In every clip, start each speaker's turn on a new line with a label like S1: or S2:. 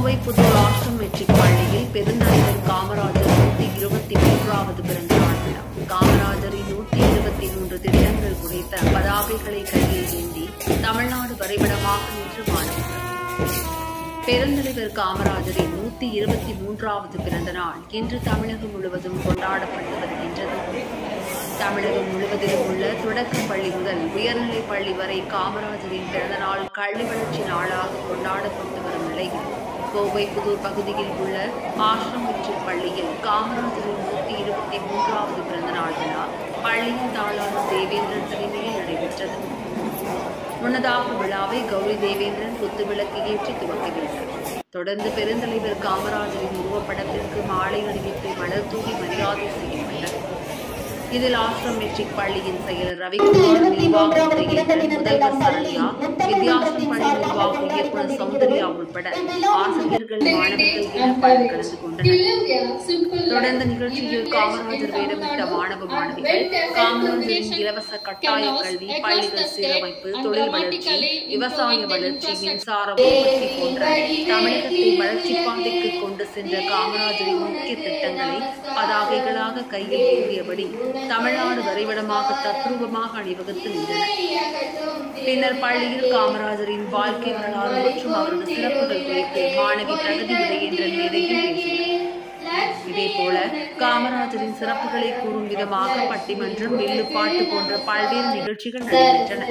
S1: Kovai Pudur ashram matric பள்ளியில் பெருந்தலைவர் காமராஜர் 123வது பிறந்த நாள் விழா. காமராஜரின் 123 திட்டங்கள் குறித்த பதாகைகளை கையில் ஏந்தி தமிழ்நாடு வரைபடமாக நின்று மாணவர்கள். பெருந்தலைவர் காமராஜரின் 123வது பிறந்த நாள் இன்று தமிழகம் முழுவதும் கொண்டாடப்பட்டு வருகின்றது. தமிழகம் முழுவதிலும் உள்ள தொடக்கப் பள்ளி முதல் உயர்நிலைப் பள்ளி வரை காமராஜரின் பிறந்தநாள் கல்வி வளர்ச்சி நாளாக கொண்டாடப்பட்டு வரும் நிலையில் கோவை புதூர் பகுதியில் உள்ள ஆசிரம் மெட்ரிக் பள்ளியில் காமராஜரின் 123வது பிறந்தநாள் விழா பள்ளியின் தாளாளர் தேவேந்திரன் தலைமையில் நடைபெற்றது. முன்னதாக விழாவை கௌரி தேவேந்திரன் குத்துவிளக்கு ஏற்றி துவக்கி வைத்தார். தொடர்ந்து பெருந்தலைவர் காமராஜரின் உருவப்படத்திற்கு மாலை அணிவித்து மலர் தூவி மரியாதை செய்யப்பட்டது. இதில் ஆசிரம் மெட்ரிக் பள்ளியின் செயலர் ரவிக்குமார், நிர்வாக முதல்வர் சரண்யா, வித்யாசம் பள்ளி நிர்வாக இயக்குநர் சௌந்தர்யா உட்பட ஆசிரியர்கள், மாணவர்கள் என பலர் கலந்து கொண்டனர். தொடர்ந்த நிகழ்ச்சியில் காமராஜர் வேடமிட்ட மாணவ மாணவிகள் காமராஜரின் இலவச கட்டாய கல்வி, பள்ளிகள் சீரமைப்பு, தொழில் வளர்ச்சி, விவசாய வளர்ச்சி, மின்சார உற்பத்தி போன்ற தமிழகத்தை வளர்ச்சி பாதைக்கு கொண்டு சென்ற காமராஜரின் முக்கிய திட்டங்களை பதாகைகளாக கையில் ஏந்தியபடி தமிழ்நாடு வரைபடமாக தத்ரூபமாக அணிவகுத்து நின்றனர். பின்னர் பள்ளியில் காமராஜரின் வாழ்க்கை வரலாறு மற்றும் அவரது சிறப்புகள் குறித்து மாணவி பிரகதி உதயேந்திரன் மேடையில் பேசினார். இதேபோல காமராஜரின் சிறப்புகளை கூறும் விதமாக பட்டிமன்றம், வில்லுப்பாட்டு போன்ற பல்வேறு நிகழ்ச்சிகள் நடைபெற்றன.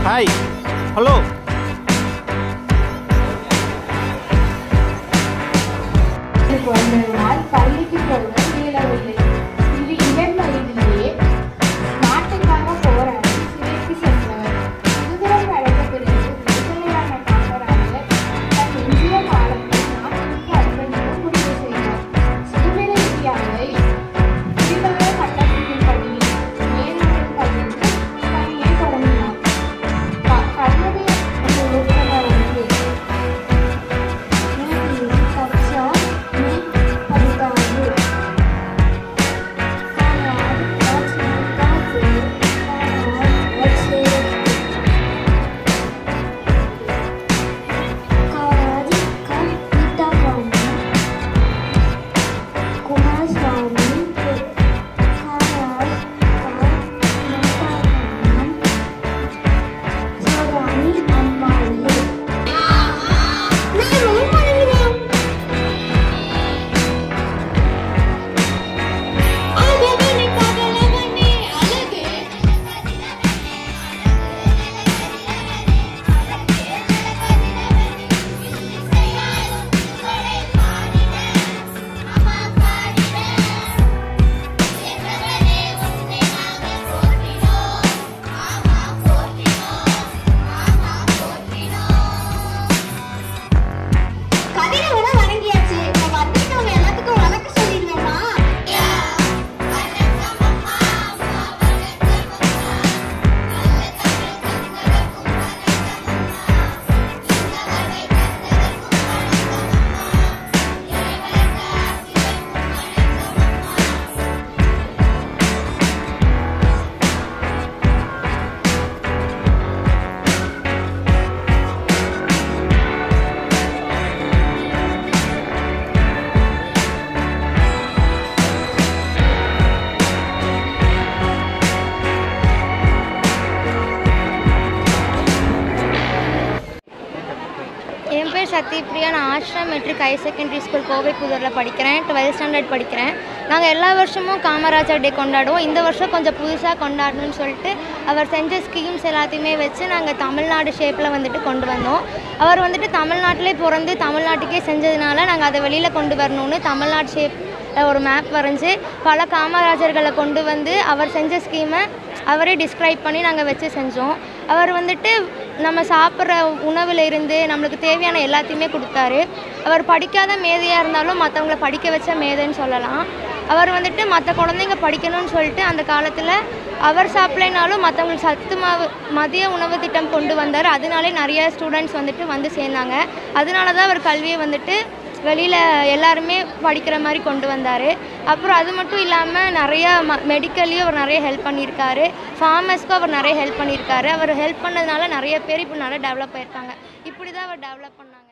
S2: Hi, hello.
S3: ஒரு நாள் பள்ளிக்கு போக இயலவில்லை. இது இளம் வயதிலேயே நாட்டுக்காக போராடி சிறைக்கு சென்றவர். சுதந்திரம் அடைந்த பிறகு விடுதலையான காமராஜர் தன் எஞ்சிய காலத்தை நாட்டுக்கு அர்ப்பணிக்க முடிவு செய்தார். சுதந்திர இந்தியாவை புதிதாக கட்டமைக்கும் பணியில் மேலாண்மை பயின்று பணியை தொடங்கினார். கல்லூரி உறுப்பினர் ஒன்று Sacha
S2: Ashram matric higher secondary school Kovai புதூரில் படிக்கிறேன். 12th ஸ்டாண்டர்ட் படிக்கிறேன். நாங்கள் எல்லா வருஷமும் காமராஜர் டே கொண்டாடுவோம். இந்த வருஷம் கொஞ்சம் புதுசாக கொண்டாடணும்னு சொல்லிட்டு அவர் செஞ்ச ஸ்கீம்ஸ் எல்லாத்தையுமே வச்சு நாங்கள் தமிழ்நாடு ஷேப்பில் வந்துட்டு கொண்டு வந்தோம். அவர் வந்துட்டு தமிழ்நாட்டிலே பிறந்து தமிழ்நாட்டுக்கே செஞ்சதுனால நாங்கள் அதை வெளியில் கொண்டு வரணும்னு தமிழ்நாடு ஷேப் ஒரு மேப் வரைஞ்சி பல காமராஜர்களை கொண்டு வந்து அவர் செஞ்ச ஸ்கீமை அவரே டிஸ்கிரைப் பண்ணி நாங்கள் வச்சு செஞ்சோம். அவர் வந்துட்டு நம்ம சாப்பிட்ற உணவில் இருந்து நம்மளுக்கு தேவையான எல்லாத்தையுமே கொடுத்தாரு. அவர் படிக்காத மேதையாக இருந்தாலும் மற்றவங்கள படிக்க வச்ச மேதைன்னு சொல்லலாம். அவர் வந்துட்டு மற்ற குழந்தைங்க படிக்கணும்னு சொல்லிட்டு அந்த காலத்தில் அவர் சாப்பிட்லைனாலும் மற்றவங்களுக்கு சத்து மதிய உணவு திட்டம் கொண்டு வந்தார். அதனாலே நிறைய ஸ்டூடெண்ட்ஸ் வந்துட்டு வந்து சேர்ந்தாங்க. அதனால தான் அவர் கல்வியை வந்துட்டு வெளியில் எல்லாருமே படிக்கிற மாதிரி கொண்டு வந்தார். அப்புறம் அது மட்டும் இல்லாமல் நிறையா மெடிக்கல்லையும் அவர் நிறைய ஹெல்ப் பண்ணியிருக்காரு. ஃபார்மர்ஸ்க்கும் அவர் நிறைய ஹெல்ப் பண்ணியிருக்காரு. அவர் ஹெல்ப் பண்ணதுனால நிறைய பேர் இப்போ நல்லா டெவலப் ஆகியிருக்காங்க. இப்படி தான் அவர் டெவலப் பண்ணாங்க.